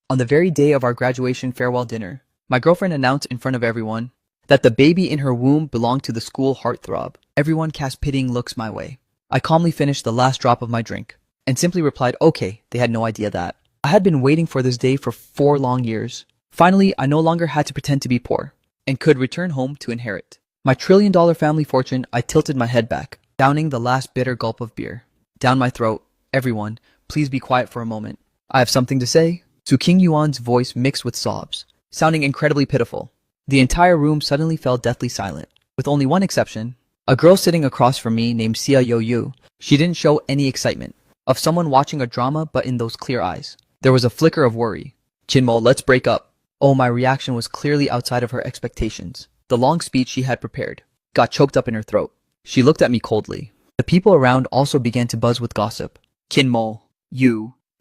On the very day of our graduation farewell dinner, my girlfriend announced in front of everyone that the baby in her womb belonged to the school heartthrob. Everyone cast pitying looks my way. I calmly finished the last drop of my drink and simply replied, okay, they had no idea that. I had been waiting for this day for 4 long years. Finally, I no longer had to pretend to be poor and could return home to inherit my trillion-dollar family fortune. I tilted my head back, downing the last bitter gulp of beer down my throat. Everyone, please be quiet for a moment. I have something to say. Su King Yuan's voice mixed with sobs, sounding incredibly pitiful. The entire room suddenly fell deathly silent, with only one exception. A girl sitting across from me named Xia Youyu. She didn't show any excitement of someone watching a drama, but in those clear eyes, there was a flicker of worry. Qinmo, let's break up. Oh, my reaction was clearly outside of her expectations. The long speech she had prepared got choked up in her throat. She looked at me coldly. The people around also began to buzz with gossip. Qinmo,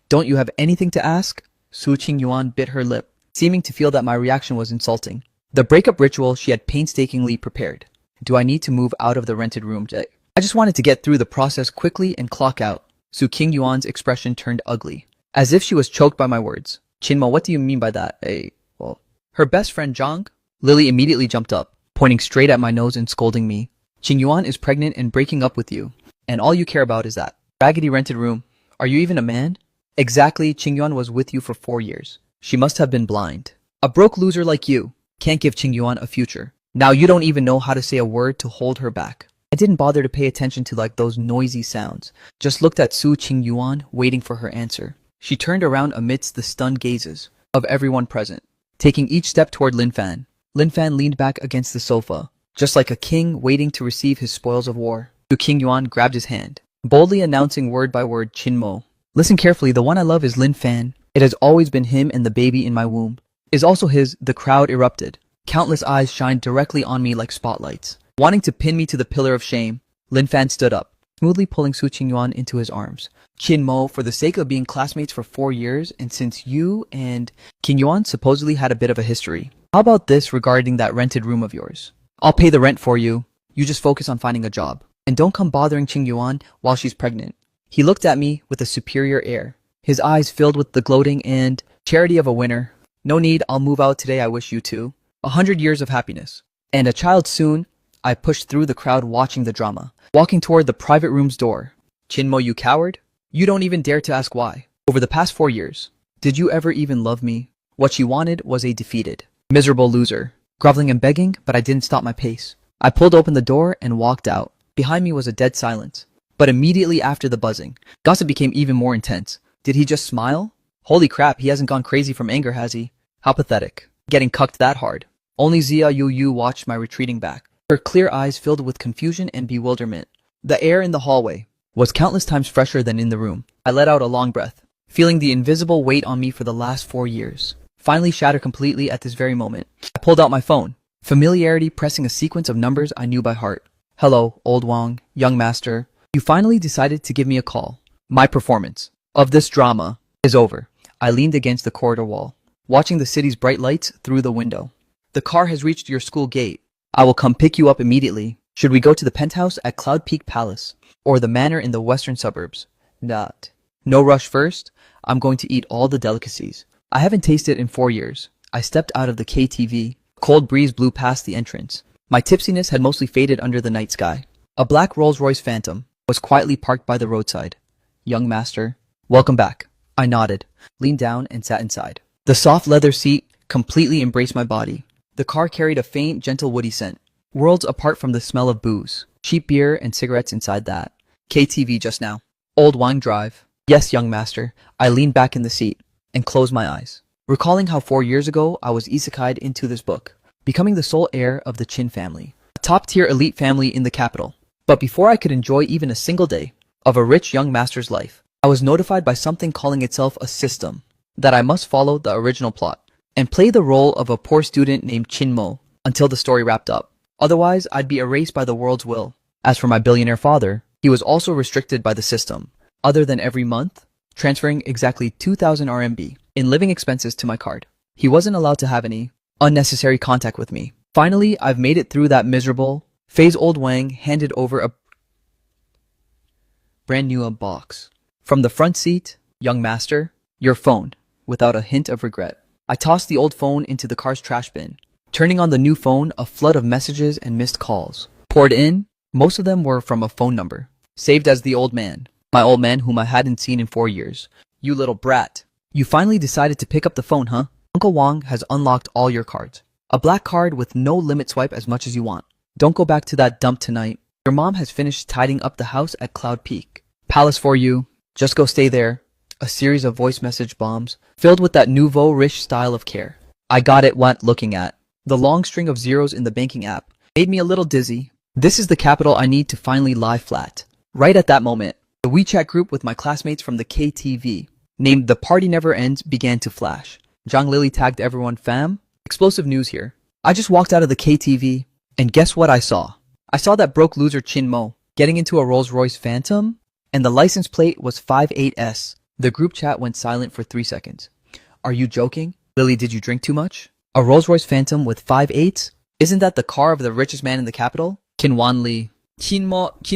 don't you have anything to ask? Su Qingyuan bit her lip, seeming to feel that my reaction was insulting. The breakup ritual she had painstakingly prepared. Do I need to move out of the rented room today? I just wanted to get through the process quickly and clock out. Su Qingyuan's expression turned ugly, as if she was choked by my words. Qinmo, what do you mean by that? Her best friend Zhang? Lily immediately jumped up, pointing straight at my nose and scolding me. Qingyuan is pregnant and breaking up with you, and all you care about is that raggedy rented room. Are you even a man? Exactly, Qingyuan was with you for 4 years. She must have been blind. A broke loser like you can't give Qingyuan a future. Now you don't even know how to say a word to hold her back. I didn't bother to pay attention to those noisy sounds. Just looked at Su Qingyuan, waiting for her answer. She turned around amidst the stunned gazes of everyone present, taking each step toward Lin Fan. Lin Fan leaned back against the sofa, just like a king waiting to receive his spoils of war. Su Qingyuan grabbed his hand, boldly announcing word by word, Qinmo. Listen carefully, the one I love is Lin Fan. It has always been him, and the baby in my womb is also his. The crowd erupted. Countless eyes shined directly on me like spotlights, wanting to pin me to the pillar of shame. Lin Fan stood up, smoothly pulling Su Qingyuan into his arms. Qinmo, for the sake of being classmates for 4 years, and since you and Qingyuan supposedly had a bit of a history, how about this regarding that rented room of yours? I'll pay the rent for you. You just focus on finding a job, and don't come bothering Qingyuan while she's pregnant. He looked at me with a superior air, his eyes filled with the gloating and charity of a winner. No need, I'll move out today. I wish you too 100 years of happiness and a child soon. I pushed through the crowd watching the drama, walking toward the private room's door. Qinmo, you coward. You don't even dare to ask why. Over the past 4 years, did you ever even love me? What she wanted was a defeated, miserable loser, groveling and begging, but I didn't stop my pace. I pulled open the door and walked out. Behind me was a dead silence. But immediately after the buzzing, gossip became even more intense. Did he just smile? Holy crap, he hasn't gone crazy from anger, has he? How pathetic. Getting cucked that hard. Only Xia Youyu watched my retreating back, her clear eyes filled with confusion and bewilderment. The air in the hallway was countless times fresher than in the room. I let out a long breath, feeling the invisible weight on me for the last 4 years finally shatter completely at this very moment. I pulled out my phone, familiarity pressing a sequence of numbers I knew by heart. Hello, Old Wang, young master. You finally decided to give me a call. My performance of this drama is over. I leaned against the corridor wall, watching the city's bright lights through the window. The car has reached your school gate. I will come pick you up immediately. Should we go to the penthouse at Cloud Peak Palace or the manor in the western suburbs? No rush first. I'm going to eat all the delicacies I haven't tasted in 4 years. I stepped out of the KTV. A cold breeze blew past the entrance. My tipsiness had mostly faded under the night sky. A black Rolls-Royce Phantom was quietly parked by the roadside. Young master, welcome back. I nodded, leaned down, and sat inside. The soft leather seat completely embraced my body. The car carried a faint, gentle woody scent, worlds apart from the smell of booze, cheap beer, and cigarettes inside that KTV just now. Old Wang Drive. Yes, young master. I leaned back in the seat and closed my eyes, recalling how 4 years ago I was isekai'd into this book, becoming the sole heir of the Qin family, a top-tier elite family in the capital. But before I could enjoy even a single day of a rich young master's life, I was notified by something calling itself a system that I must follow the original plot and play the role of a poor student named Qinmo until the story wrapped up. Otherwise, I'd be erased by the world's will. As for my billionaire father, he was also restricted by the system, other than every month, transferring exactly 2,000 RMB in living expenses to my card. He wasn't allowed to have any unnecessary contact with me. Finally, I've made it through that miserable phase. Old Wang handed over a brand new box. From the front seat, young master, your phone. without a hint of regret. I tossed the old phone into the car's trash bin. Turning on the new phone, a flood of messages and missed calls poured in. Most of them were from a phone number, saved as the old man. My old man whom I hadn't seen in 4 years. You little brat. You finally decided to pick up the phone, huh? Uncle Wong has unlocked all your cards. A black card with no limit, swipe as much as you want. Don't go back to that dump tonight. Your mom has finished tidying up the house at Cloud Peak. Palace for you. Just go stay there. A series of voice message bombs, filled with that nouveau riche style of care. I got it what looking at. The long string of zeros in the banking app made me a little dizzy. This is the capital I need to finally lie flat. Right at that moment, the WeChat group with my classmates from the KTV, named The Party Never Ends, began to flash. Zhang Lily tagged everyone, fam. Explosive news here. I just walked out of the KTV, and guess what I saw? I saw that broke loser Chin Mo getting into a Rolls-Royce Phantom, and the license plate was 58S. The group chat went silent for 3 seconds. Are you joking? Lily, did you drink too much? A Rolls-Royce Phantom with 5 8s? Isn't that the car of the richest man in the capital? Qin Wan Li. Qin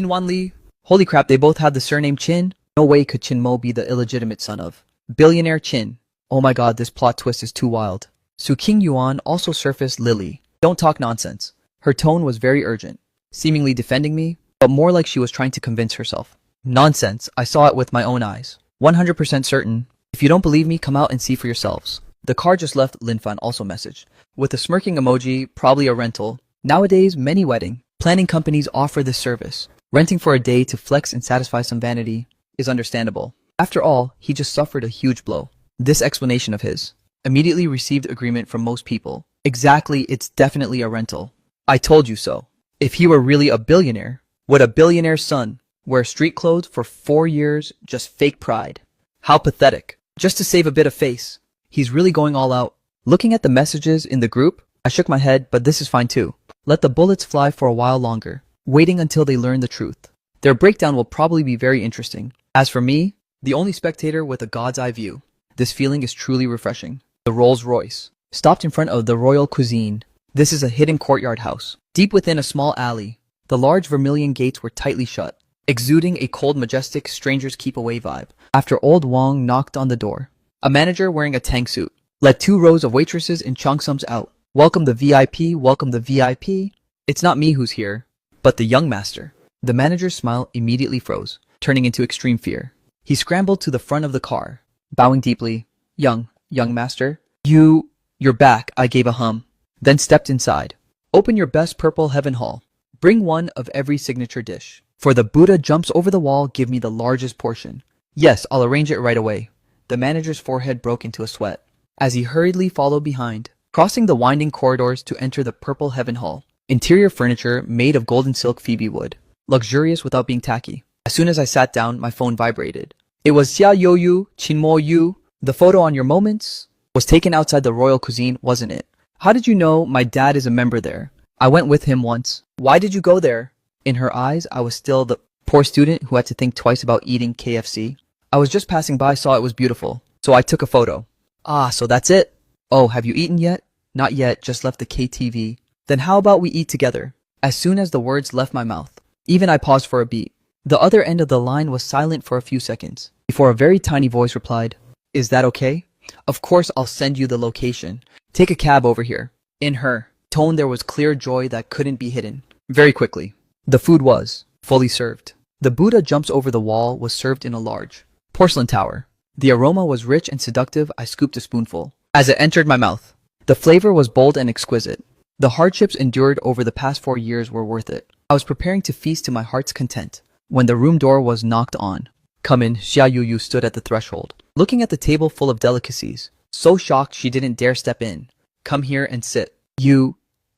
Wan Li. Holy crap, they both had the surname Chin? No way could Chin Mo be the illegitimate son of billionaire Chin. Oh my god, this plot twist is too wild. Su King Yuan also surfaced Lily. Don't talk nonsense. Her tone was very urgent, seemingly defending me, but more like she was trying to convince herself. Nonsense, I saw it with my own eyes. 100% certain. If you don't believe me, come out and see for yourselves. The car just left, Lin Fan also messaged. With a smirking emoji, probably a rental. Nowadays, many wedding planning companies offer this service. Renting for a day to flex and satisfy some vanity is understandable. After all, he just suffered a huge blow. This explanation of his immediately received agreement from most people. Exactly, it's definitely a rental. I told you so. If he were really a billionaire, would a billionaire's son wear street clothes for 4 years, just fake pride? How pathetic. Just to save a bit of face. He's really going all out. Looking at the messages in the group, I shook my head, but this is fine too. Let the bullets fly for a while longer, waiting until they learn the truth. Their breakdown will probably be very interesting. As for me, the only spectator with a god's eye view, this feeling is truly refreshing. The Rolls-Royce stopped in front of the Royal Cuisine. This is a hidden courtyard house, deep within a small alley. The large vermilion gates were tightly shut, exuding a cold, majestic, strangers keep away vibe. After old Wong knocked on the door, a manager wearing a tank suit led 2 rows of waitresses in cheongsums out. Welcome the VIP, welcome the VIP. It's not me who's here, but the young master. The manager's smile immediately froze, turning into extreme fear. He scrambled to the front of the car, bowing deeply. Young master. You're back, I gave a hum. Then stepped inside. Open your best purple heaven hall. Bring one of every signature dish. For the Buddha jumps over the wall, give me the largest portion. Yes, I'll arrange it right away. The manager's forehead broke into a sweat as he hurriedly followed behind, crossing the winding corridors to enter the purple heaven hall. Interior furniture made of golden silk phoebe wood, luxurious without being tacky. As soon as I sat down, my phone vibrated. It was Xia Youyu, Qinmo Yu. The photo on your moments was taken outside the Royal Cuisine, wasn't it? How did you know my dad is a member there? I went with him once. Why did you go there? In her eyes, I was still the poor student who had to think twice about eating KFC. I was just passing by, saw it was beautiful, so I took a photo. Ah, so that's it? Oh, have you eaten yet? Not yet, just left the KTV. Then how about we eat together? As soon as the words left my mouth, even I paused for a beat. The other end of the line was silent for a few seconds, before a very tiny voice replied, Is that okay? Of course I'll send you the location. Take a cab over here. In her tone there was clear joy that couldn't be hidden. Very quickly, the food was fully served. The Buddha jumps over the wall was served in a large porcelain tower. The aroma was rich and seductive. I scooped a spoonful. As it entered my mouth, the flavor was bold and exquisite. The hardships endured over the past 4 years were worth it. I was preparing to feast to my heart's content when the room door was knocked on. Come in, Xia Yuyu stood at the threshold, looking at the table full of delicacies, so shocked she didn't dare step in. Come here and sit.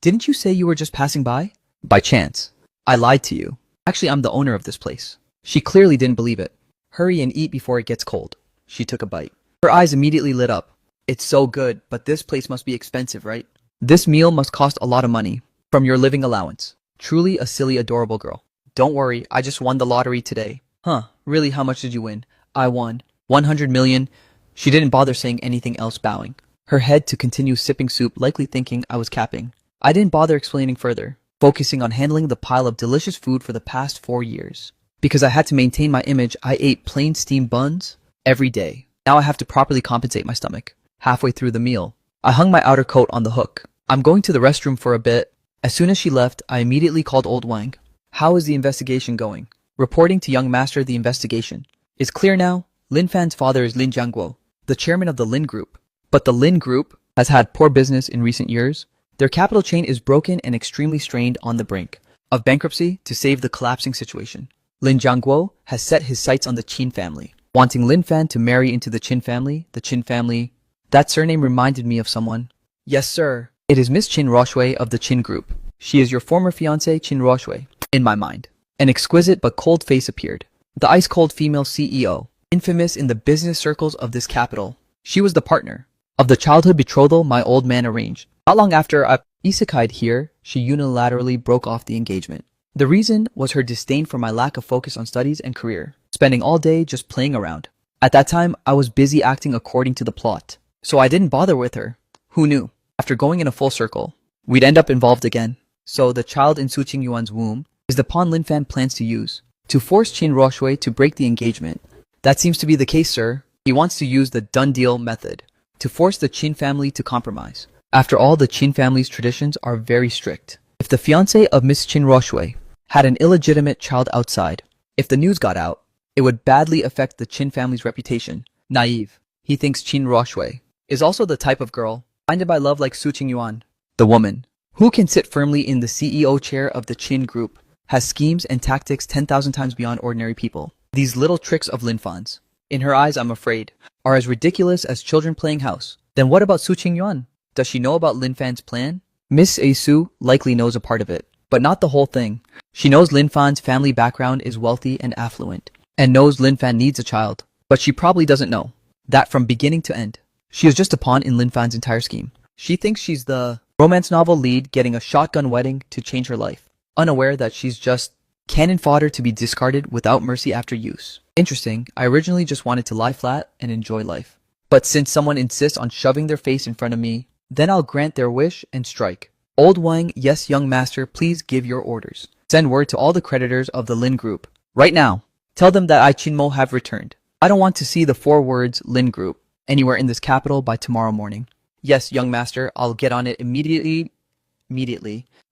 Didn't you say you were just passing by? By chance. I lied to you. Actually, I'm the owner of this place. She clearly didn't believe it. Hurry and eat before it gets cold. She took a bite. Her eyes immediately lit up. It's so good, but this place must be expensive, right? This meal must cost a lot of money from your living allowance. Truly a silly, adorable girl. Don't worry, I just won the lottery today. Huh, really, how much did you win? I won 100 million. She didn't bother saying anything else, bowing her head to continue sipping soup, likely thinking I was capping. I didn't bother explaining further, focusing on handling the pile of delicious food for the past 4 years. Because I had to maintain my image, I ate plain steamed buns every day. Now I have to properly compensate my stomach. Halfway through the meal, I hung my outer coat on the hook. I'm going to the restroom for a bit. As soon as she left, I immediately called old Wang. How is the investigation going? Reporting to young master the investigation. Is clear now. Lin Fan's father is Lin Jiangguo, the chairman of the Lin Group. But the Lin Group has had poor business in recent years. Their capital chain is broken and extremely strained on the brink of bankruptcy to save the collapsing situation. Lin Jiangguo has set his sights on the Qin family, wanting Lin Fan to marry into the Qin family. The Qin family. That surname reminded me of someone. Yes, sir. It is Miss Qin Ruoshui of the Qin Group. She is your former fiancé, Qin Ruoshui. In my mind, an exquisite but cold face appeared. The ice-cold female CEO, infamous in the business circles of this capital. She was the partner of the childhood betrothal my old man arranged. Not long after I isekai'd here, she unilaterally broke off the engagement. The reason was her disdain for my lack of focus on studies and career, spending all day just playing around. At that time, I was busy acting according to the plot, so I didn't bother with her. Who knew? After going in a full circle, we'd end up involved again. So the child in Su Qingyuan's womb is the pawn Lin Fan plans to use to force Qin Ruoshui to break the engagement. That seems to be the case, sir. He wants to use the done deal method to force the Qin family to compromise. After all, the Qin family's traditions are very strict. If the fiancé of Miss Qin Ruoshui had an illegitimate child outside, if the news got out, it would badly affect the Qin family's reputation. Naive. He thinks Qin Ruoshui is also the type of girl blinded by love like Su Qingyuan. The woman who can sit firmly in the CEO chair of the Qin Group has schemes and tactics 10,000 times beyond ordinary people. These little tricks of Lin Fan's, in her eyes, I'm afraid, are as ridiculous as children playing house. Then what about Su Qingyuan? Does she know about Lin Fan's plan? Miss Su likely knows a part of it, but not the whole thing. She knows Lin Fan's family background is wealthy and affluent, and knows Lin Fan needs a child, but she probably doesn't know that from beginning to end. She is just a pawn in Lin Fan's entire scheme. She thinks she's the romance novel lead getting a shotgun wedding to change her life, unaware that she's just cannon fodder to be discarded without mercy after use. Interesting, I originally just wanted to lie flat and enjoy life. But since someone insists on shoving their face in front of me, then I'll grant their wish and strike. Old Wang, yes, young master, please give your orders. Send word to all the creditors of the Lin Group. Right now, tell them that I Qinmo have returned. I don't want to see the 4 words Lin Group anywhere in this capital by tomorrow morning. Yes, young master, I'll get on it immediately.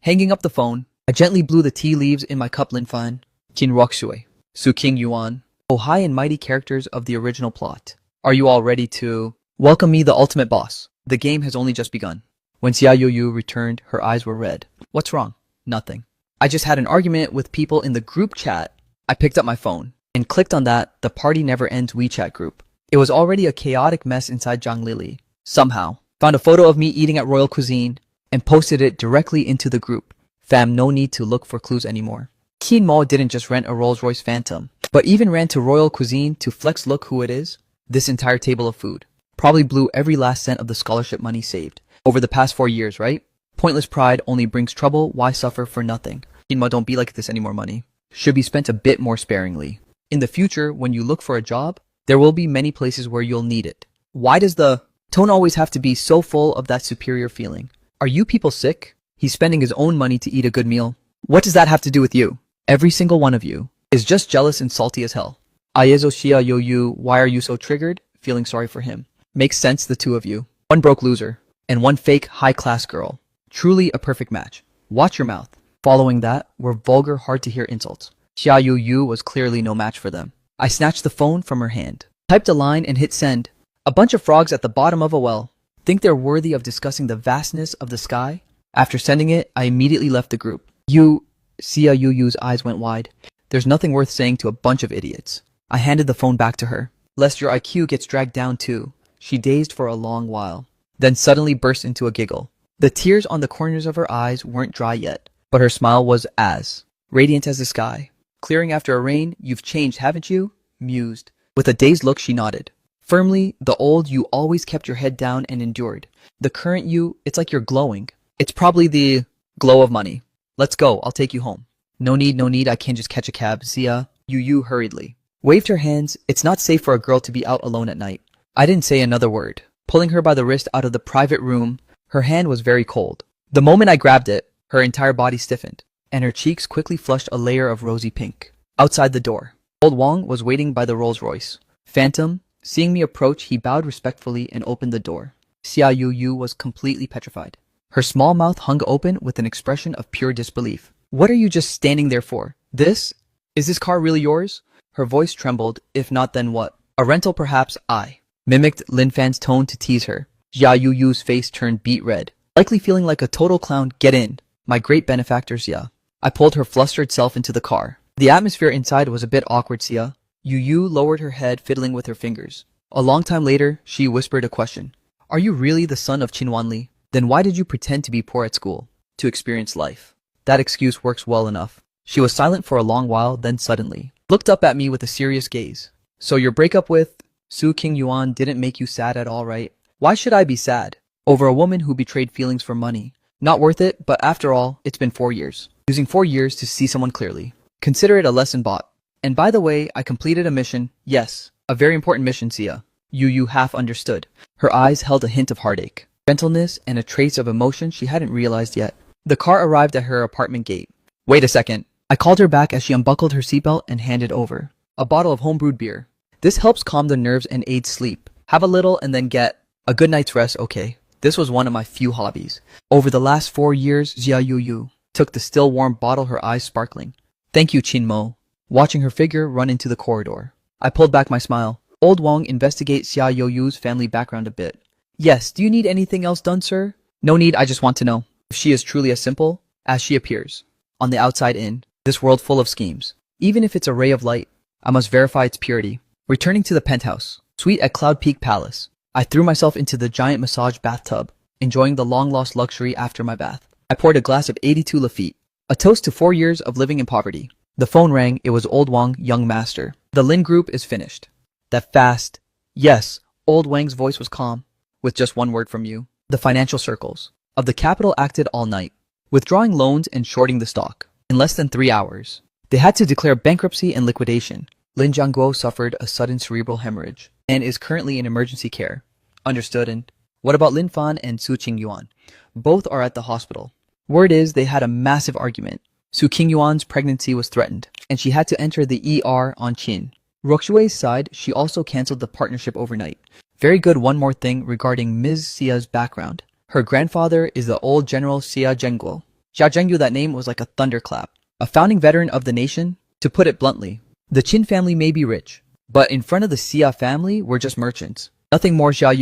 Hanging up the phone, I gently blew the tea leaves in my cup. Lin Fan, Qin Ruoshui, Su Qingyuan, oh high and mighty characters of the original plot. Are you all ready to welcome me, the ultimate boss? The game has only just begun. When Xia Yuyu returned, her eyes were red. What's wrong? Nothing. I just had an argument with people in the group chat. I picked up my phone and clicked on that The Party Never Ends WeChat group. It was already a chaotic mess inside Zhang Lili. Somehow, found a photo of me eating at Royal Cuisine and posted it directly into the group. Fam, no need to look for clues anymore. Qin Mo didn't just rent a Rolls-Royce Phantom, but even ran to Royal Cuisine to flex look who it is. This entire table of food probably blew every last cent of the scholarship money saved over the past 4 years, right? Pointless pride only brings trouble. Why suffer for nothing? Qin Mo, don't be like this anymore. Money should be spent a bit more sparingly. In the future, when you look for a job, there will be many places where you'll need it. Why does the tone always have to be so full of that superior feeling? Are you people sick? He's spending his own money to eat a good meal. What does that have to do with you? Every single one of you is just jealous and salty as hell. Ayezo Xia Yoyu, why are you so triggered? Feeling sorry for him. Makes sense, the two of you. One broke loser, and one fake high-class girl. Truly a perfect match. Watch your mouth. Following that were vulgar, hard-to-hear insults. Xia Yuyu was clearly no match for them. I snatched the phone from her hand, typed a line and hit send. A bunch of frogs at the bottom of a well. Think they're worthy of discussing the vastness of the sky? After sending it, I immediately left the group. Xia Yuyu's eyes went wide. There's nothing worth saying to a bunch of idiots. I handed the phone back to her. Lest your IQ gets dragged down too. She dazed for a long while, then suddenly burst into a giggle. The tears on the corners of her eyes weren't dry yet, but her smile was as radiant as the sky. Clearing after a rain, you've changed, haven't you? Mused. With a dazed look, she nodded. Firmly, the old you always kept your head down and endured. The current you, it's like you're glowing. It's probably the glow of money. Let's go, I'll take you home. No need, I can't just catch a cab. Xia Yuyu hurriedly waved her hands. It's not safe for a girl to be out alone at night. I didn't say another word. Pulling her by the wrist out of the private room, her hand was very cold. The moment I grabbed it, her entire body stiffened, and her cheeks quickly flushed a layer of rosy pink. Outside the door, old Wang was waiting by the Rolls-Royce Phantom, Seeing me approach, he bowed respectfully and opened the door. Xia Yu was completely petrified. Her small mouth hung open with an expression of pure disbelief. What are you just standing there for? Is this car really yours? Her voice trembled. If not, then what? A rental perhaps? I mimicked Lin Fan's tone to tease her. Xia Yu's face turned beet red, likely feeling like a total clown. Get in, my great benefactor Xia. I pulled her flustered self into the car. The atmosphere inside was a bit awkward. Xia Yu lowered her head, fiddling with her fingers. A long time later, she whispered a question. Are you really the son of Qin Wanli? Then why did you pretend to be poor at school? To experience life. That excuse works well enough. She was silent for a long while, then suddenly looked up at me with a serious gaze. So your breakup with Su Qingyuan didn't make you sad at all, right? Why should I be sad? Over a woman who betrayed feelings for money. Not worth it, but after all, it's been 4 years. Using 4 years to see someone clearly. Consider it a lesson bought. And by the way, I completed a mission. Yes, a very important mission, Xia. Yu half understood. Her eyes held a hint of heartache, gentleness, and a trace of emotion she hadn't realized yet. The car arrived at her apartment gate. Wait a second. I called her back as she unbuckled her seatbelt and handed over a bottle of homebrewed beer. This helps calm the nerves and aids sleep. Have a little and then get a good night's rest, okay? This was one of my few hobbies. Over the last 4 years, Xia Yu took the still warm bottle, her eyes sparkling. Thank you, Qin Mo. Watching her figure run into the corridor, I pulled back my smile. Old Wang, investigate Xia Yu's family background a bit. Yes, do you need anything else done, sir? No need, I just want to know if she is truly as simple as she appears. On the outside in, this world full of schemes. Even if it's a ray of light, I must verify its purity. Returning to the penthouse, suite at Cloud Peak Palace, I threw myself into the giant massage bathtub, enjoying the long-lost luxury after my bath. I poured a glass of 82 Lafite, a toast to 4 years of living in poverty. The phone rang. It was Old Wang, young master. The Lin group is finished. That fast? Yes. Old Wang's voice was calm. With just one word from you. The financial circles of the capital acted all night, withdrawing loans and shorting the stock. In less than 3 hours, they had to declare bankruptcy and liquidation. Lin Jiangguo suffered a sudden cerebral hemorrhage and is currently in emergency care. Understood. And what about Lin Fan and Su Qingyuan? Both are at the hospital. Word is they had a massive argument. Su Qingyuan's pregnancy was threatened, and she had to enter the ER on Qin. Ruxue's side, she also canceled the partnership overnight. Very good. One more thing regarding Ms. Xia's background. Her grandfather is the old General Xia Zhengguo. Xia Zhengguo, that name was like a thunderclap. A founding veteran of the nation. To put it bluntly, the Qin family may be rich, but in front of the Xia family, we're just merchants. Nothing more. Xia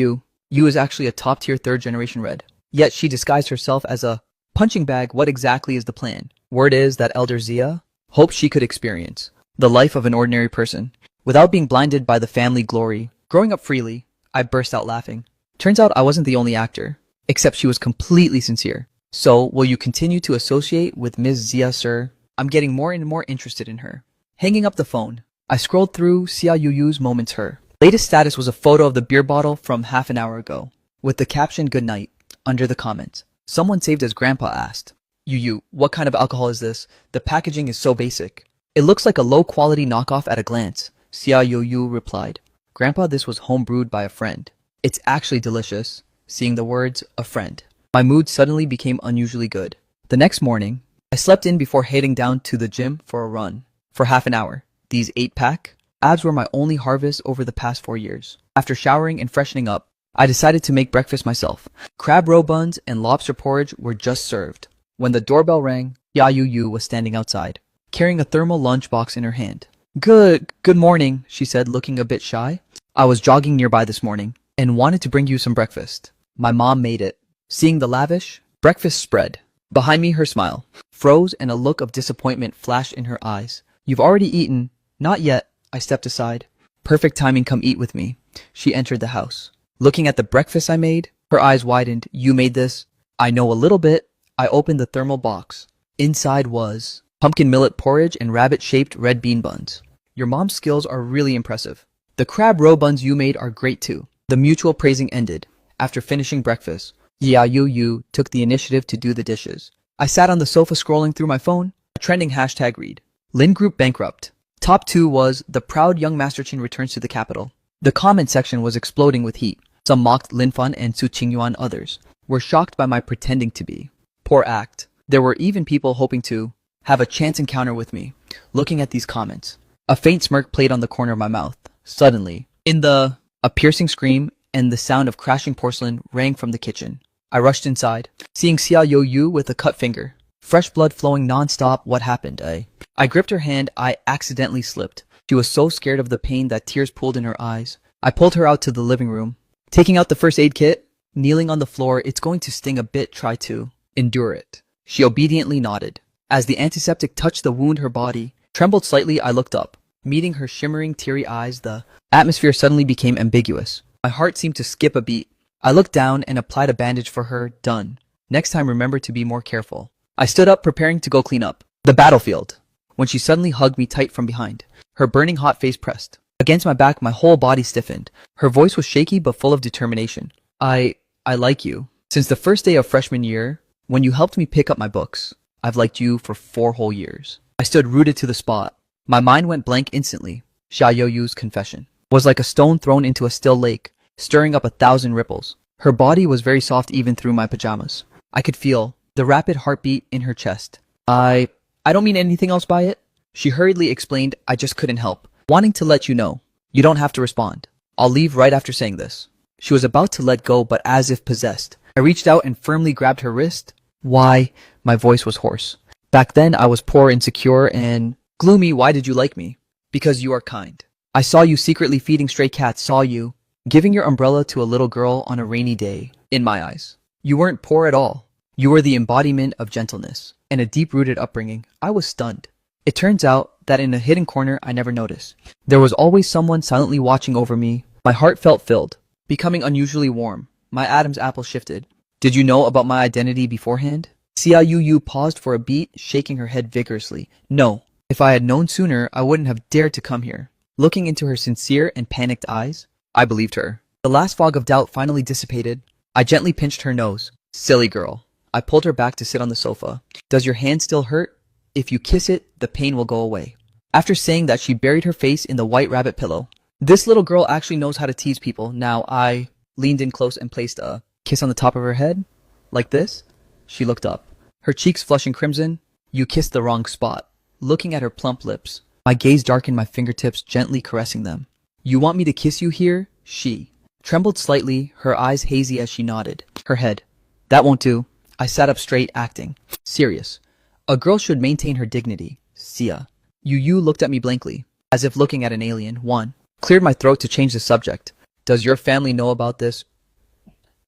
Yu is actually a top-tier third-generation red. Yet she disguised herself as a punching bag. What exactly is the plan? Word is that Elder Xia hoped she could experience the life of an ordinary person without being blinded by the family glory. Growing up freely, I burst out laughing. Turns out I wasn't the only actor, except she was completely sincere. So, will you continue to associate with Ms. Xia, sir? I'm getting more and more interested in her. Hanging up the phone, I scrolled through Xia Yu's moments. Her latest status was a photo of the beer bottle from half an hour ago, with the caption "Good night" under the comments. Someone saved as Grandpa asked. Yu, what kind of alcohol is this? The packaging is so basic. It looks like a low-quality knockoff at a glance. Xia Yu replied. Grandpa, this was home-brewed by a friend. It's actually delicious. Seeing the words, a friend, my mood suddenly became unusually good. The next morning, I slept in before heading down to the gym for a run. For half an hour. These 8-pack abs were my only harvest over the past 4 years. After showering and freshening up, I decided to make breakfast myself. Crab roe buns and lobster porridge were just served. When the doorbell rang, Xia Yu was standing outside, carrying a thermal lunchbox in her hand. Good morning, she said, looking a bit shy. I was jogging nearby this morning and wanted to bring you some breakfast. My mom made it. Seeing the lavish breakfast spread behind me, her smile froze and a look of disappointment flashed in her eyes. You've already eaten? Not yet. I stepped aside. Perfect timing, come eat with me. She entered the house. Looking at the breakfast I made, her eyes widened. You made this? I know a little bit. I opened the thermal box. Inside was pumpkin millet porridge and rabbit-shaped red bean buns. Your mom's skills are really impressive. The crab roe buns you made are great too. The mutual praising ended. After finishing breakfast, Xia Yu took the initiative to do the dishes. I sat on the sofa scrolling through my phone. A trending hashtag read. Lin Group bankrupt. Top 2 was the proud young Master Qin returns to the capital. The comment section was exploding with heat. Some mocked Lin Fan and Su Qingyuan. Others were shocked by my pretending to be. Poor act. There were even people hoping to have a chance encounter with me. Looking at these comments, a faint smirk played on the corner of my mouth. Suddenly, in the A piercing scream and the sound of crashing porcelain rang from the kitchen. I rushed inside, seeing Xia Youyu with a cut finger. Fresh blood flowing non-stop. What happened, eh? I gripped her hand. I accidentally slipped. She was so scared of the pain that tears pooled in her eyes. I pulled her out to the living room. Taking out the first aid kit, kneeling on the floor. It's going to sting a bit. Try to endure it. She obediently nodded. As the antiseptic touched the wound, her body trembled slightly. I looked up. Meeting her shimmering, teary eyes, the atmosphere suddenly became ambiguous. My heart seemed to skip a beat. I looked down and applied a bandage for her. Done. Next time, remember to be more careful. I stood up, preparing to go clean up the battlefield, when she suddenly hugged me tight from behind. Her burning hot face pressed against my back. My whole body stiffened. Her voice was shaky but full of determination. I like you. Since the first day of freshman year, when you helped me pick up my books, I've liked you for 4 whole years. I stood rooted to the spot. My mind went blank instantly. Xia Youyu's confession was like a stone thrown into a still lake, stirring up 1,000 ripples. Her body was very soft even through my pajamas. I could feel the rapid heartbeat in her chest. I don't mean anything else by it. She hurriedly explained. I just couldn't help wanting to let you know. You don't have to respond. I'll leave right after saying this. She was about to let go, but as if possessed, I reached out and firmly grabbed her wrist. Why? My voice was hoarse. Back then, I was poor, insecure, and gloomy. Why did you like me? Because you are kind. I saw you secretly feeding stray cats, saw you giving your umbrella to a little girl on a rainy day. In my eyes, you weren't poor at all. You were the embodiment of gentleness and a deep-rooted upbringing. I was stunned. It turns out that in a hidden corner I never noticed, there was always someone silently watching over me. My heart felt filled, becoming unusually warm. My Adam's apple shifted. Did you know about my identity beforehand? Xia Youyu paused for a beat, shaking her head vigorously. No. If I had known sooner, I wouldn't have dared to come here. Looking into her sincere and panicked eyes, I believed her. The last fog of doubt finally dissipated. I gently pinched her nose. Silly girl. I pulled her back to sit on the sofa. Does your hand still hurt? If you kiss it, the pain will go away. After saying that, she buried her face in the white rabbit pillow. This little girl actually knows how to tease people. Now I leaned in close and placed a kiss on the top of her head. Like this? She looked up, her cheeks flushing crimson. You kissed the wrong spot. Looking at her plump lips, my gaze darkened, my fingertips gently caressing them. You want me to kiss you here? She trembled slightly, her eyes hazy as she nodded her head. That won't do. I sat up straight, acting serious. A girl should maintain her dignity. Xia Youyu looked at me blankly, as if looking at an alien. One cleared my throat to change the subject. Does your family know about this?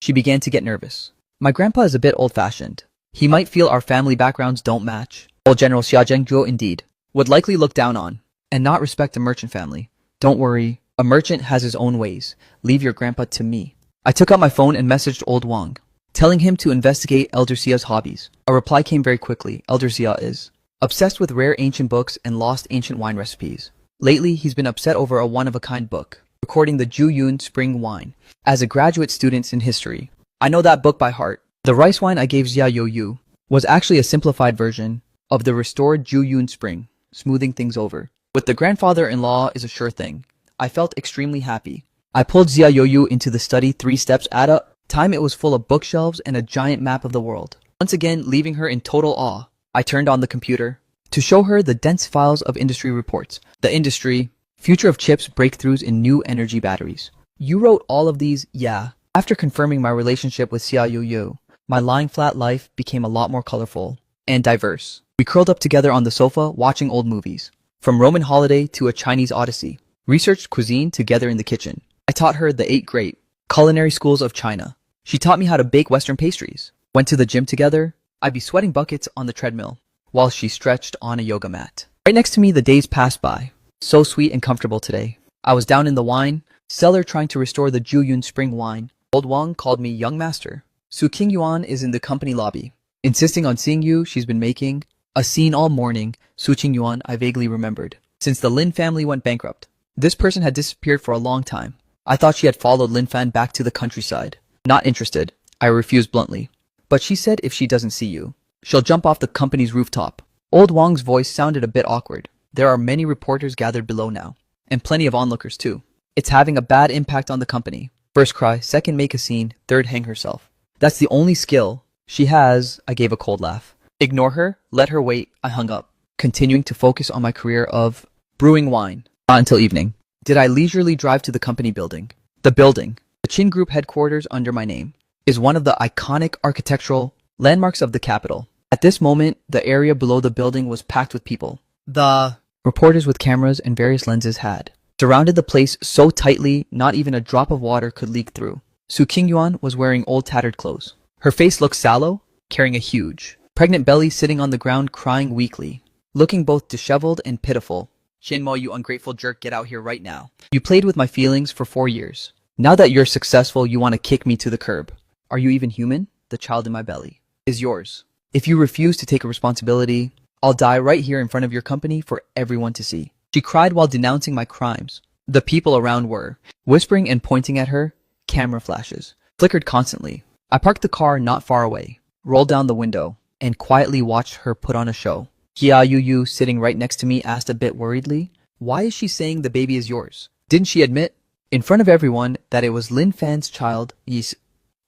She began to get nervous. My grandpa is a bit old-fashioned. He might feel our family backgrounds don't match. Old General Xia Zhengzhuo, indeed, would likely look down on and not respect a merchant family. Don't worry, a merchant has his own ways. Leave your grandpa to me. I took out my phone and messaged old Wang, telling him to investigate Elder Xia's hobbies. A reply came very quickly. Elder Xia is obsessed with rare ancient books and lost ancient wine recipes. Lately, he's been upset over a one-of-a-kind book, recording the Juyun Spring Wine. As a graduate student in history, I know that book by heart. The rice wine I gave Xia Youyu was actually a simplified version of the restored Juyun Spring, smoothing things over. With the grandfather-in-law is a sure thing. I felt extremely happy. I pulled Xia Youyu into the study 3 steps at a time. It was full of bookshelves and a giant map of the world. Once again, leaving her in total awe, I turned on the computer to show her the dense files of industry reports. The industry, future of chips, breakthroughs in new energy batteries. You wrote all of these? Yeah. After confirming my relationship with Xia Youyu, my lying flat life became a lot more colorful and diverse. We curled up together on the sofa, watching old movies, from Roman Holiday to A Chinese Odyssey, researched cuisine together in the kitchen. I taught her the 8 great culinary schools of China. She taught me how to bake Western pastries. Went to the gym together. I'd be sweating buckets on the treadmill, while she stretched on a yoga mat. Right next to me, the days passed by. So sweet and comfortable today. I was down in the wine cellar trying to restore the Juyun Spring Wine. Old Wang called me young master. Su Qingyuan is in the company lobby, insisting on seeing you. She's been making a scene all morning. Su Qingyuan, I vaguely remembered. Since the Lin family went bankrupt, this person had disappeared for a long time. I thought she had followed Lin Fan back to the countryside. Not interested, I refused bluntly. But she said if she doesn't see you, she'll jump off the company's rooftop. Old Wang's voice sounded a bit awkward. There are many reporters gathered below now, and plenty of onlookers too. It's having a bad impact on the company. First cry, second make a scene, third hang herself. That's the only skill she has. I gave a cold laugh. Ignore her, let her wait. I hung up, continuing to focus on my career of brewing wine. Not until evening did I leisurely drive to the company building. The building, the Chin Group headquarters under my name, is one of the iconic architectural landmarks of the capital. At this moment, the area below the building was packed with people. The reporters with cameras and various lenses had surrounded the place so tightly not even a drop of water could leak through. Su Qingyuan was wearing old tattered clothes. Her face looked sallow, carrying a huge, pregnant belly sitting on the ground crying weakly, looking both disheveled and pitiful. Shinmo, you ungrateful jerk, get out here right now. You played with my feelings for 4 years. Now that you're successful, you want to kick me to the curb. Are you even human? The child in my belly is yours. If you refuse to take a responsibility, I'll die right here in front of your company for everyone to see. She cried while denouncing my crimes. The people around were whispering and pointing at her. Camera flashes flickered constantly. I parked the car not far away, rolled down the window, and quietly watched her put on a show. Jia Yu, sitting right next to me, asked a bit worriedly, "Why is she saying the baby is yours? Didn't she admit, in front of everyone, that it was Lin Fan's child?" Yes.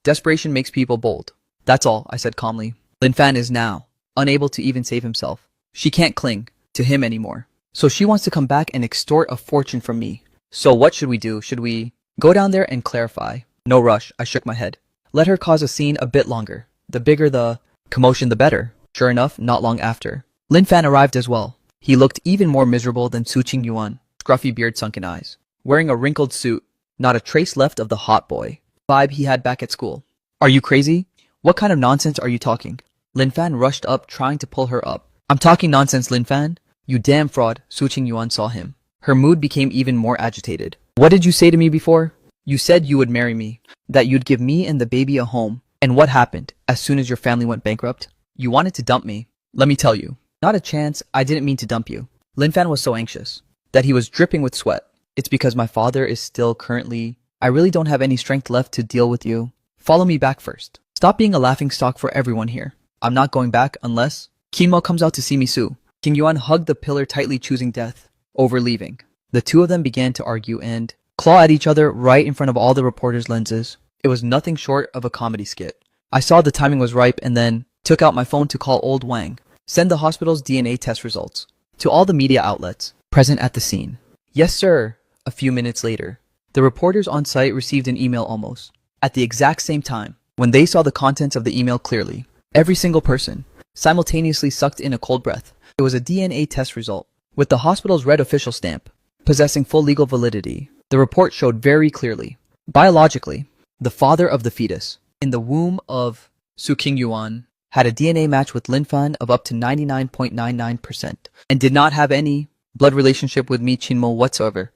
Desperation makes people bold. That's all, I said calmly. Lin Fan is now unable to even save himself. She can't cling to him anymore. So she wants to come back and extort a fortune from me. So what should we do? Should we go down there and clarify? No rush, I shook my head. Let her cause a scene a bit longer. The bigger the commotion, the better. Sure enough, not long after, Lin Fan arrived as well. He looked even more miserable than Su Qingyuan, scruffy beard, sunken eyes. Wearing a wrinkled suit, not a trace left of the hot boy vibe he had back at school. Are you crazy? What kind of nonsense are you talking? Lin Fan rushed up, trying to pull her up. I'm talking nonsense, Lin Fan. You damn fraud. Su Qingyuan saw him. Her mood became even more agitated. What did you say to me before? You said you would marry me, that you'd give me and the baby a home. And what happened as soon as your family went bankrupt? You wanted to dump me. Let me tell you, not a chance. I didn't mean to dump you. Lin Fan was so anxious that he was dripping with sweat. It's because my father is still currently... I really don't have any strength left to deal with you. Follow me back first. Stop being a laughingstock for everyone here. I'm not going back unless Qinmo comes out to see me. Su Qingyuan hugged the pillar tightly, choosing death over leaving. The two of them began to argue and claw at each other right in front of all the reporters' lenses. It was nothing short of a comedy skit. I saw the timing was ripe and then took out my phone to call old Wang. Send the hospital's DNA test results to all the media outlets present at the scene. Yes, sir. A few minutes later, the reporters on site received an email almost at the exact same time. When they saw the contents of the email clearly, every single person simultaneously sucked in a cold breath. It was a DNA test result with the hospital's red official stamp, possessing full legal validity. The report showed very clearly, biologically, the father of the fetus in the womb of Su Qingyuan had a DNA match with Lin Fan of up to 99.99% and did not have any blood relationship with me, Qinmo, whatsoever.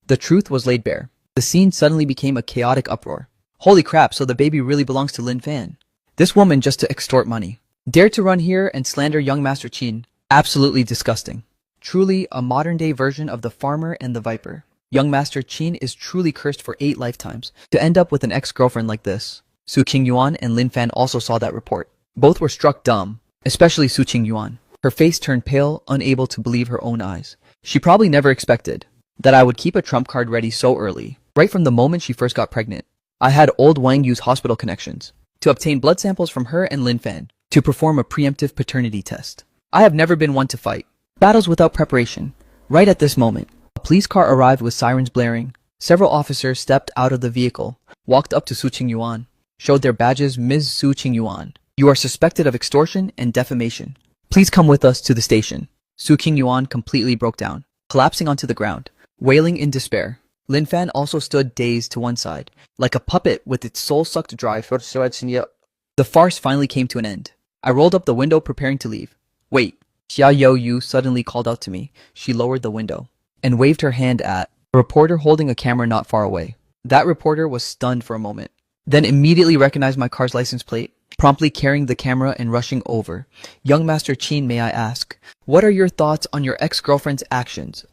The truth was laid bare. The scene suddenly became a chaotic uproar. Holy crap, so the baby really belongs to Lin Fan. This woman, just to extort money, dared to run here and slander young Master Qin. Absolutely disgusting. Truly a modern-day version of the farmer and the viper. Young Master Qin is truly cursed for 8 lifetimes to end up with an ex-girlfriend like this. Su Qingyuan and Lin Fan also saw that report. Both were struck dumb, especially Su Qingyuan. Her face turned pale, unable to believe her own eyes. She probably never expected that I would keep a trump card ready so early. Right from the moment she first got pregnant, I had old Wang use hospital connections to obtain blood samples from her and Lin Fan to perform a preemptive paternity test. I have never been one to fight battles without preparation. Right at this moment, a police car arrived with sirens blaring. Several officers stepped out of the vehicle, walked up to Su Qingyuan, showed their badges. Ms. Su Qingyuan, you are suspected of extortion and defamation. Please come with us to the station. Su Qingyuan completely broke down, collapsing onto the ground, wailing in despair. Lin Fan also stood dazed to one side, like a puppet with its soul sucked dry. The farce finally came to an end. I rolled up the window, preparing to leave. Wait, Xia Yu suddenly called out to me. She lowered the window and waved her hand at a reporter holding a camera not far away. That reporter was stunned for a moment, then immediately recognized my car's license plate, promptly carrying the camera and rushing over. Young Master Qin, may I ask, what are your thoughts on your ex-girlfriend's actions?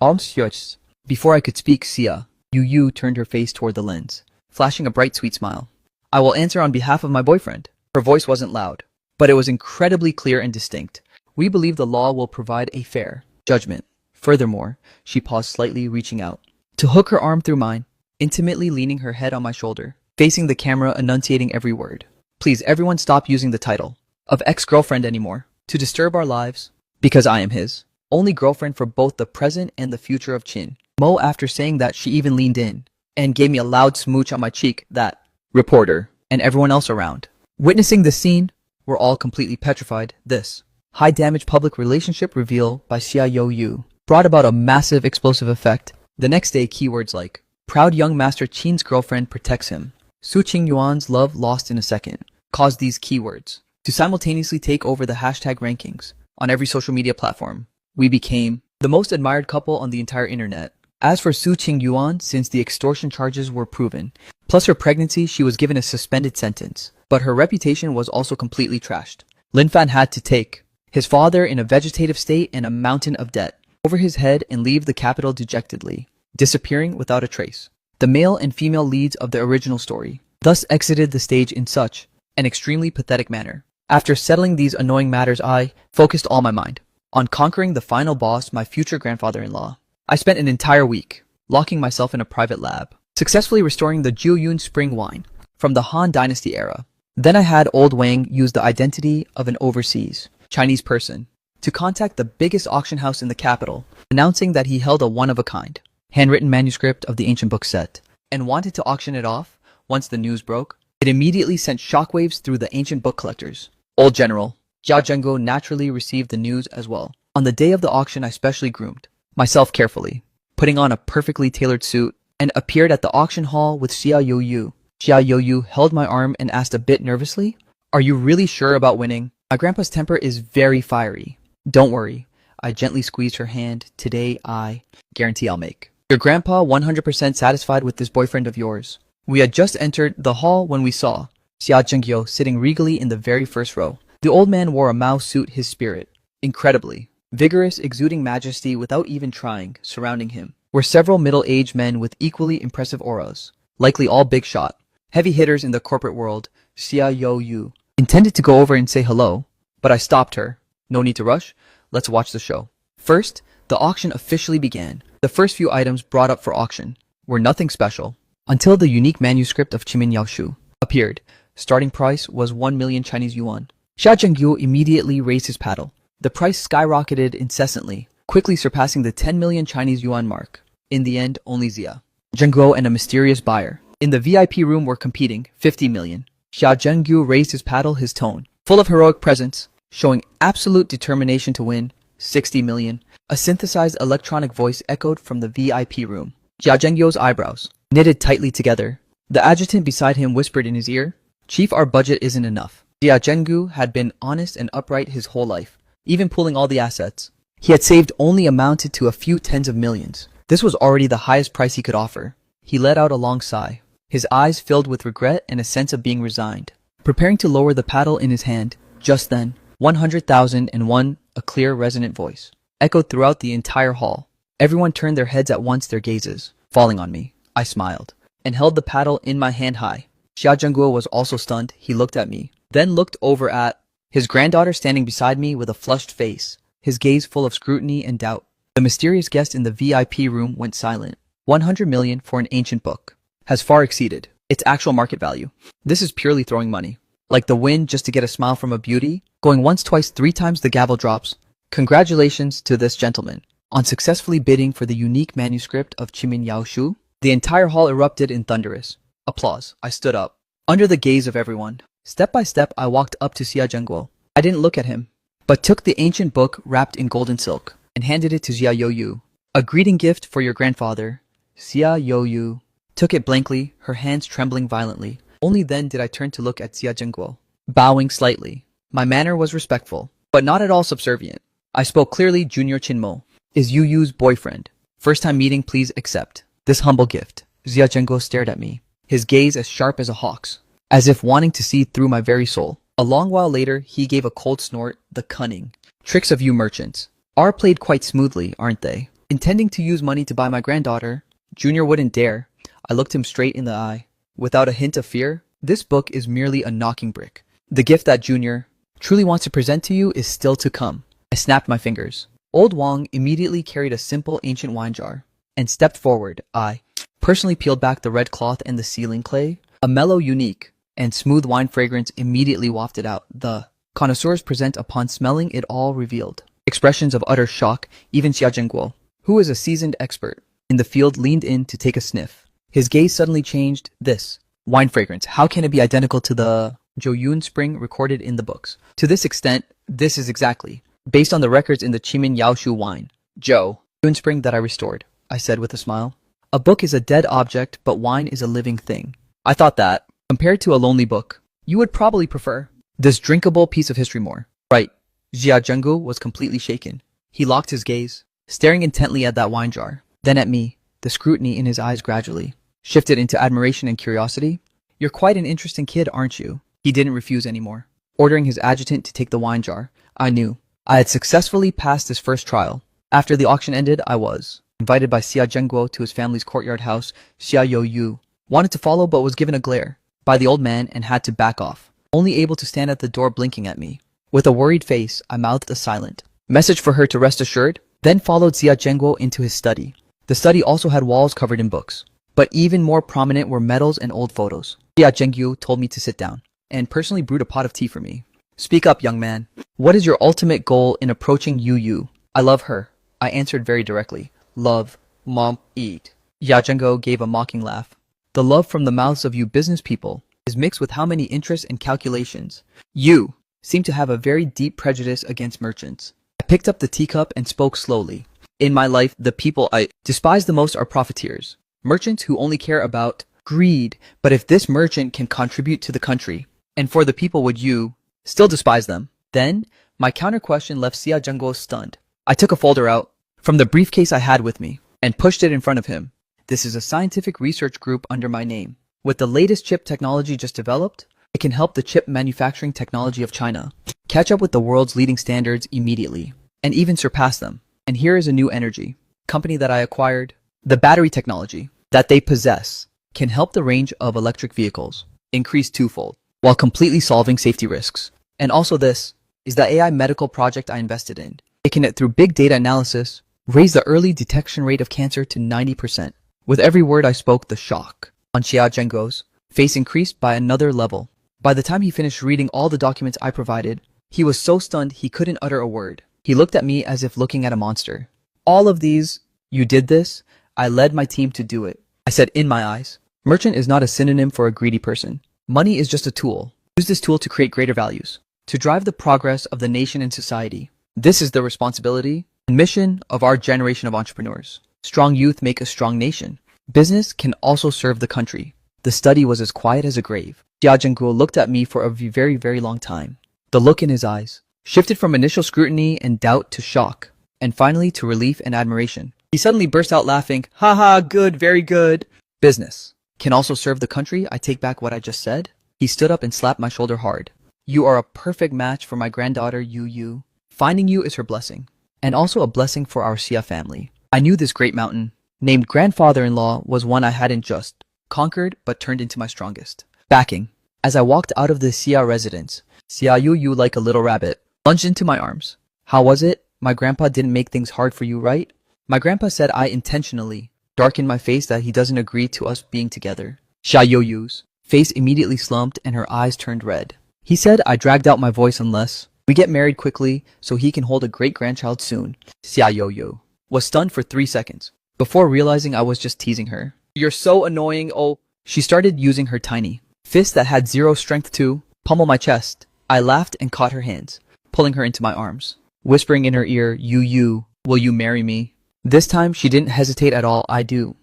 Before I could speak, Xia Yu turned her face toward the lens, flashing a bright, sweet smile. I will answer on behalf of my boyfriend. Her voice wasn't loud, but it was incredibly clear and distinct. We believe the law will provide a fair judgment. Furthermore, she paused slightly, reaching out to hook her arm through mine, intimately leaning her head on my shoulder, facing the camera, enunciating every word. Please, everyone, stop using the title of ex-girlfriend anymore to disturb our lives, because I am his. only girlfriend for both the present and the future of Chin. Mo, after saying that, she even leaned in and gave me a loud smooch on my cheek that reporter and everyone else around. Witnessing the scene, we're all completely petrified. This high-damage public relationship reveal by Xia Youyu brought about a massive explosive effect. The next day, keywords like proud young master Qin's girlfriend protects him, Su Qingyuan's love lost in a second, caused these keywords to simultaneously take over the hashtag rankings on every social media platform. We became the most admired couple on the entire internet. As for Su Qingyuan, since the extortion charges were proven, plus her pregnancy, she was given a suspended sentence. But her reputation was also completely trashed. Lin Fan had to take his father in a vegetative state and a mountain of debt over his head and leave the capital dejectedly, disappearing without a trace. The male and female leads of the original story thus exited the stage in such an extremely pathetic manner. After settling these annoying matters, I focused all my mind on conquering the final boss, my future grandfather-in-law. I spent an entire week locking myself in a private lab, successfully restoring the Jiuyun spring wine from the Han Dynasty era. Then I had old Wang use the identity of an overseas Chinese person to contact the biggest auction house in the capital, announcing that he held a one-of-a-kind handwritten manuscript of the ancient book set and wanted to auction it off. Once the news broke, it immediately sent shockwaves through the ancient book collectors. Old General Jiao Zhengguo naturally received the news as well. On the day of the auction, I specially groomed myself carefully, putting on a perfectly tailored suit, and appeared at the auction hall with Xia Youyu. Xia Youyu held my arm and asked a bit nervously, "Are you really sure about winning? My grandpa's temper is very fiery." "Don't worry." I gently squeezed her hand. "Today I guarantee I'll make your grandpa 100% satisfied with this boyfriend of yours." We had just entered the hall when we saw Xia Zhengyou sitting regally in the very first row. The old man wore a Mao suit, his spirit incredibly vigorous, exuding majesty without even trying. Surrounding him were several middle-aged men with equally impressive auras, likely all big shot heavy hitters in the corporate world. Xia Youyu intended to go over and say hello, but I stopped her. "No need to rush. Let's watch the show." First, the auction officially began. The first few items brought up for auction were nothing special until the unique manuscript of Qimin Yaoshu appeared. Starting price was 1 million Chinese yuan. Xia Zhengguo immediately raised his paddle. The price skyrocketed incessantly, quickly surpassing the 10 million Chinese yuan mark. In the end, only Xia Zhengguo and a mysterious buyer in the VIP room were competing. 50 million. Xia Zhengguo raised his paddle, his tone full of heroic presence, showing absolute determination to win. 60 million. A synthesized electronic voice echoed from the VIP room. Xia Zhengguo's eyebrows knitted tightly together. The adjutant beside him whispered in his ear, "Chief, our budget isn't enough." Xia Zhengguo had been honest and upright his whole life, even pooling all the assets he had saved only amounted to a few tens of millions. This was already the highest price he could offer. He let out a long sigh, his eyes filled with regret and a sense of being resigned, preparing to lower the paddle in his hand. Just then, 100,001, a clear, resonant voice echoed throughout the entire hall. Everyone turned their heads at once, their gazes falling on me. I smiled and held the paddle in my hand high. Xia Zhengguo was also stunned. He looked at me, then looked over at his granddaughter standing beside me with a flushed face, his gaze full of scrutiny and doubt. The mysterious guest in the VIP room went silent. 100 million for an ancient book has far exceeded its actual market value. This is purely throwing money, like the wind, just to get a smile from a beauty. Going once, twice, 3 times, the gavel drops. Congratulations to this gentleman on successfully bidding for the unique manuscript of Qimin Yaoshu. The entire hall erupted in thunderous applause. I stood up, under the gaze of everyone. Step by step, I walked up to Xia Zhengguo. I didn't look at him, but took the ancient book wrapped in golden silk and handed it to Xia Youyu. "A greeting gift for your grandfather." Xia Youyu took it blankly, her hands trembling violently. Only then did I turn to look at Xia Zhengguo, bowing slightly. My manner was respectful, but not at all subservient. I spoke clearly. "Junior Qinmo is Yuyu's boyfriend. First time meeting, please accept this humble gift." Xia Zhengguo stared at me, his gaze as sharp as a hawk's, as if wanting to see through my very soul. A long while later, he gave a cold snort. "The cunning tricks of you merchants are played quite smoothly, aren't they? Intending to use money to buy my granddaughter? Junior wouldn't dare." I looked him straight in the eye, without a hint of fear. "This book is merely a knocking brick. The gift that Junior truly wants to present to you is still to come." I snapped my fingers. Old Wang immediately carried a simple ancient wine jar and stepped forward. I personally peeled back the red cloth and the sealing clay. A mellow, unique, and smooth wine fragrance immediately wafted out. The connoisseurs present, upon smelling it all, revealed Expressions of utter shock, even Xia Zhengguo, who is a seasoned expert in the field, leaned in to take a sniff. His gaze suddenly changed. This wine fragrance, how can it be identical to the Zhou Yun Spring recorded in the books? To this extent, this is exactly based on the records in the Qimin Yaoshu wine, Zhou Yun Spring that I restored, I said with a smile. A book is a dead object, but wine is a living thing. I thought that, compared to a lonely book, you would probably prefer this drinkable piece of history more. Right. Xia Zhenggu was completely shaken. He locked his gaze, staring intently at that wine jar, then at me. The scrutiny in his eyes gradually shifted into admiration and curiosity. You're quite an interesting kid, aren't you? He didn't refuse anymore. Ordering his adjutant to take the wine jar, I knew I had successfully passed his first trial. After the auction ended, I was invited by Xia Zhengguo to his family's courtyard house. Xia Youyu wanted to follow but was given a glare by the old man and had to back off, only able to stand at the door blinking at me. With a worried face, I mouthed a silent message for her to rest assured, then followed Xia Zhengguo into his study. The study also had walls covered in books, but even more prominent were medals and old photos. Xia Zhengguo told me to sit down and personally brewed a pot of tea for me. Speak up, young man. What is your ultimate goal in approaching Yu Yu? I love her, I answered very directly. Love, mom, eat. Xia Zhengguo gave a mocking laugh. The love from the mouths of you business people is mixed with how many interests and calculations. You seem to have a very deep prejudice against merchants. I picked up the teacup and spoke slowly. In my life, the people I despise the most are profiteers. Merchants who only care about greed. But if this merchant can contribute to the country, and for the people, would you still despise them? Then, my counter question left Xia Zhengguo stunned. I took a folder out from the briefcase I had with me and pushed it in front of him. This is a scientific research group under my name. With the latest chip technology just developed, it can help the chip manufacturing technology of China catch up with the world's leading standards immediately, and even surpass them. And here is a new energy company that I acquired. The battery technology that they possess can help the range of electric vehicles increase twofold, while completely solving safety risks. And also this is the AI medical project I invested in. It can, through big data analysis, raise the early detection rate of cancer to 90%. With every word I spoke, the shock on Xia Zhengguo's face increased by another level. By the time he finished reading all the documents I provided, he was so stunned he couldn't utter a word. He looked at me as if looking at a monster. All of these, you did this? I led my team to do it, I said in my eyes. Merchant is not a synonym for a greedy person. Money is just a tool. Use this tool to create greater values, to drive the progress of the nation and society. This is the responsibility and mission of our generation of entrepreneurs. Strong youth make a strong nation. Business can also serve the country. The study was as quiet as a grave. Xia Zhengguo looked at me for a very, very long time. The look in his eyes shifted from initial scrutiny and doubt to shock, and finally to relief and admiration. He suddenly burst out laughing. Ha ha, good, very good. Business can also serve the country. I take back what I just said. He stood up and slapped my shoulder hard. You are a perfect match for my granddaughter, Yu Yu. Finding you is her blessing, and also a blessing for our Xia family. I knew this great mountain, named grandfather-in-law, was one I hadn't just conquered, but turned into my strongest backing. As I walked out of the Xia residence, Xia Yu Yu, like a little rabbit, lunged into my arms. How was it? My grandpa didn't make things hard for you, right? My grandpa said I intentionally darkened my face, that he doesn't agree to us being together. Xia Yu Yu's face immediately slumped and her eyes turned red. He said I dragged out my voice unless we get married quickly so he can hold a great-grandchild soon. Xia Yu Yu was stunned for 3 seconds before realizing I was just teasing her. You're so annoying, oh. She started using her tiny fist that had zero strength to pummel my chest. I laughed and caught her hands, pulling her into my arms, whispering in her ear, Yu Yu, will you marry me? This time she didn't hesitate at all. I do.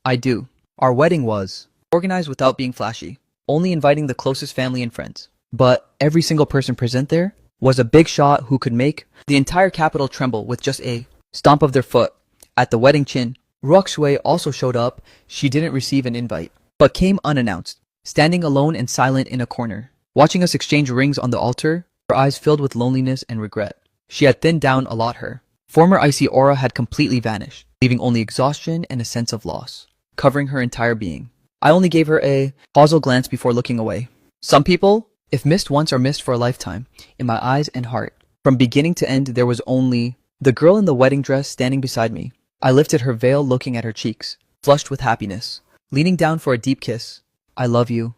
I do. Our wedding was organized without being flashy, only inviting the closest family and friends. But every single person present there was a big shot who could make the entire capital tremble with just a stomp of their foot. At the wedding chin, Ruok Shui also showed up. She didn't receive an invite, but came unannounced, standing alone and silent in a corner, watching us exchange rings on the altar, her eyes filled with loneliness and regret. She had thinned down a lot. Her former icy aura had completely vanished, leaving only exhaustion and a sense of loss covering her entire being. I only gave her a causal glance before looking away. Some people, if missed once, are missed for a lifetime. In my eyes and heart, from beginning to end, there was only the girl in the wedding dress standing beside me. I lifted her veil, looking at her cheeks, flushed with happiness, leaning down for a deep kiss. I love you.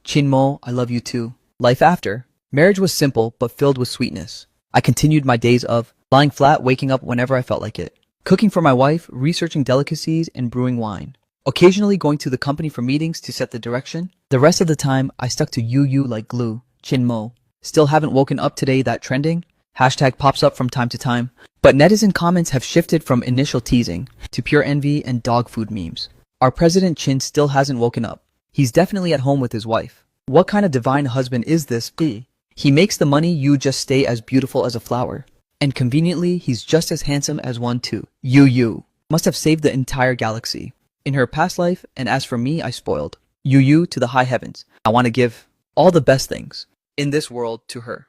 Chin Mo, I love you too. Life after marriage was simple but filled with sweetness. I continued my days of lying flat, waking up whenever I felt like it, cooking for my wife, researching delicacies, and brewing wine. Occasionally going to the company for meetings to set the direction. The rest of the time, I stuck to Yu like glue, Chinmo. Still haven't woken up today that trending hashtag pops up from time to time. But netizen comments have shifted from initial teasing to pure envy and dog food memes. Our President Chin still hasn't woken up. He's definitely at home with his wife. What kind of divine husband is this? He makes the money, you just stay as beautiful as a flower. And conveniently, he's just as handsome as one too. Yu must have saved the entire galaxy in her past life, and as for me, I spoiled Yu to the high heavens. I want to give all the best things in this world to her.